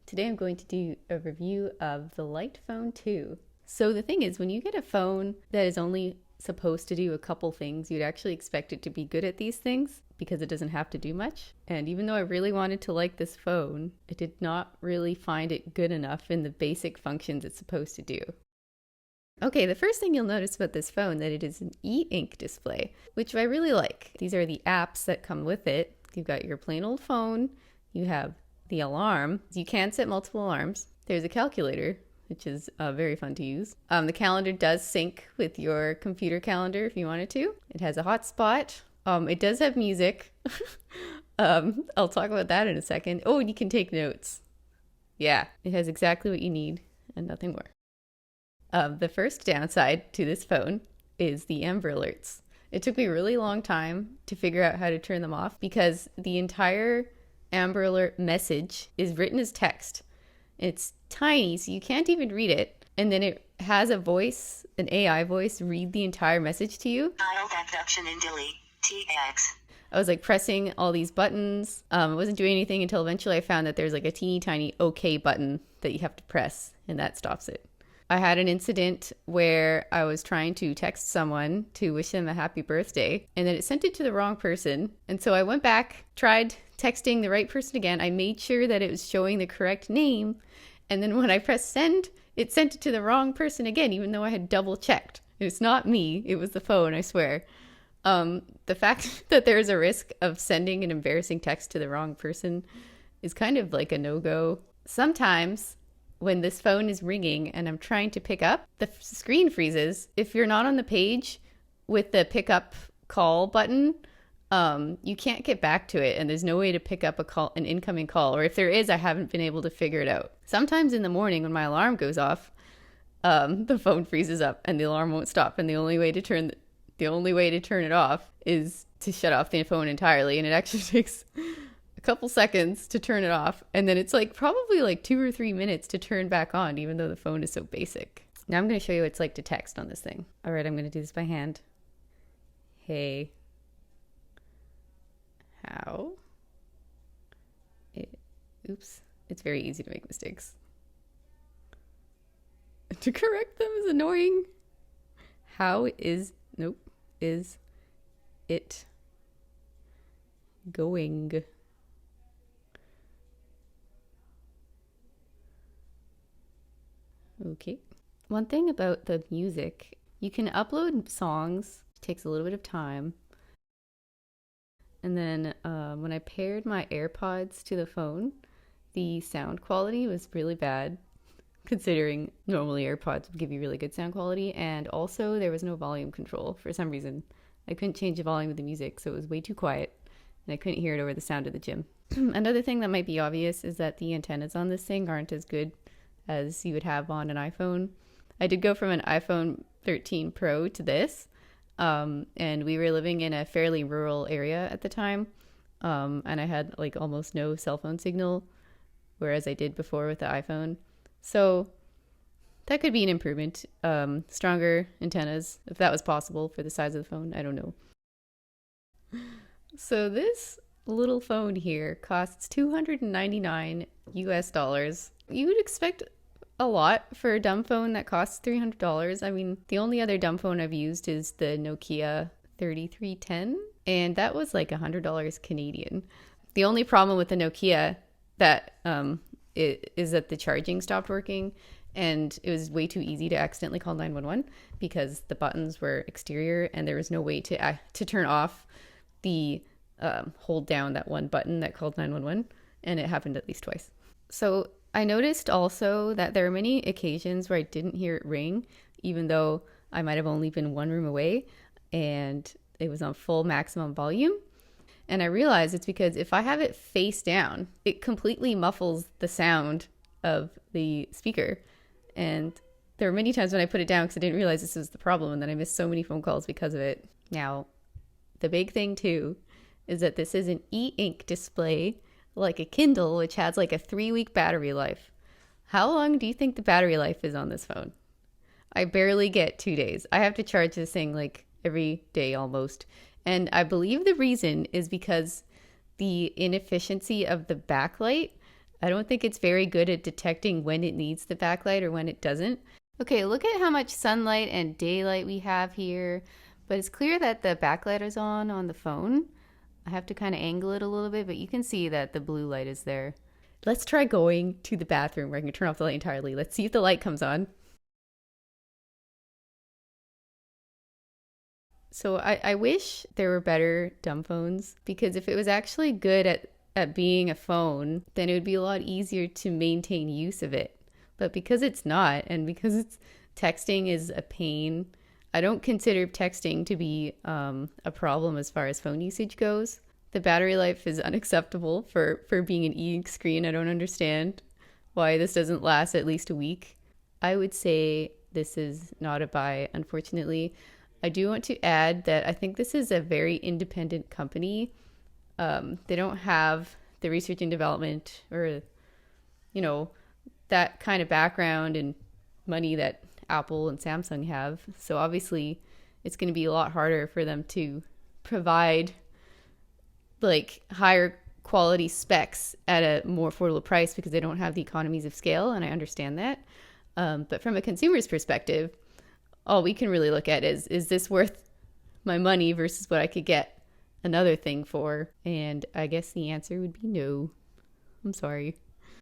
Today I'm going to do a review of the Light Phone 2. So the thing is, when you get a phone that is only supposed to do a couple things, you'd actually expect it to be good at these things because it doesn't have to do much. And even though I really wanted to like this phone, I did not really find it good enough in the basic functions it's supposed to do. Okay, the first thing you'll notice about this phone that it is an e-ink display, which I really like. These are the apps that come with it. You've got your plain old phone, you have the alarm. You can set multiple alarms. There's a calculator, which is very fun to use. The calendar does sync with your computer calendar if you wanted to. It has a hotspot. It does have music. I'll talk about that in a second. Oh, and you can take notes. Yeah, it has exactly what you need and nothing more. The first downside to this phone is the Amber Alerts. It took me a really long time to figure out how to turn them off because the entire Amber Alert message is written as text. It's tiny, so you can't even read it. And then it has a voice, an AI voice, read the entire message to you. File abduction and delete. TX. I was like pressing all these buttons. I wasn't doing anything until eventually I found that there's like a teeny tiny OK button that you have to press, and that stops it. I had an incident where I was trying to text someone to wish them a happy birthday, and then it sent it to the wrong person. And so I went back, tried texting the right person again. I made sure that it was showing the correct name. And then when I pressed send, it sent it to the wrong person again, even though I had double checked. It's not me. It was the phone, I swear. The fact that there's a risk of sending an embarrassing text to the wrong person is kind of like a no-go. Sometimes when this phone is ringing and I'm trying to pick up, the screen freezes. If you're not on the page with the pick up call button, you can't get back to it, and there's no way to pick up an incoming call, or if there is, I haven't been able to figure it out. Sometimes in the morning when my alarm goes off, the phone freezes up and the alarm won't stop, and the only way to turn it off is to shut off the phone entirely, and it actually takes a couple seconds to turn it off, and then it's like probably like 2 or 3 minutes to turn back on, even though the phone is so basic. Now I'm going to show you what it's like to text on this thing. All right, I'm going to do this by hand. Hey. How? Oops. It's very easy to make mistakes. To correct them is annoying. How is... Nope. Is it going? Okay. One thing about the music, you can upload songs. It takes a little bit of time. And then when I paired my AirPods to the phone, the sound quality was really bad, considering normally AirPods would give you really good sound quality. And also there was no volume control for some reason. I couldn't change the volume of the music, so it was way too quiet, and I couldn't hear it over the sound of the gym. Another thing that might be obvious is that the antennas on this thing aren't as good as you would have on an iPhone. I did go from an iPhone 13 Pro to this, and we were living in a fairly rural area at the time, and I had like almost no cell phone signal, whereas I did before with the iPhone. So that could be an improvement. Stronger antennas, if that was possible for the size of the phone. I don't know. So this little phone here costs $299 US. You would expect a lot for a dumb phone that costs $300. I mean, the only other dumb phone I've used is the Nokia 3310, and that was like $100 Canadian. The only problem with the Nokia that is that the charging stopped working, and it was way too easy to accidentally call 911 because the buttons were exterior and there was no way to turn off the hold down that one button that called 911, and it happened at least twice. So I noticed also that there are many occasions where I didn't hear it ring, even though I might have only been one room away and it was on full maximum volume. And I realized it's because if I have it face down, it completely muffles the sound of the speaker. And there were many times when I put it down because I didn't realize this was the problem, and then I missed so many phone calls because of it. Now, the big thing too is that this is an e-ink display, like a Kindle, which has like a 3-week battery life. How long do you think the battery life is on this phone? I barely get 2 days. I have to charge this thing like every day almost. And I believe the reason is because the inefficiency of the backlight I don't think it's very good at detecting when it needs the backlight or when it doesn't. Okay, look at how much sunlight and daylight we have here, but it's clear that the backlight is on the phone. I have to kind of angle it a little bit, but you can see that the blue light is there. Let's try going to the bathroom where I can turn off the light entirely. Let's see if the light comes on. So I wish there were better dumb phones, because if it was actually good at being a phone, then it would be a lot easier to maintain use of it. But because it's not, and because texting is a pain, I don't consider texting to be a problem as far as phone usage goes. The battery life is unacceptable for being an e-ink screen. I don't understand why this doesn't last at least a week. I would say this is not a buy, unfortunately. I do want to add that I think this is a very independent company. They don't have the research and development or, that kind of background and money that Apple and Samsung have. So obviously it's going to be a lot harder for them to provide like higher quality specs at a more affordable price because they don't have the economies of scale. And I understand that. But from a consumer's perspective, all we can really look at is this worth my money versus what I could get another thing for? And I guess the answer would be no. I'm sorry.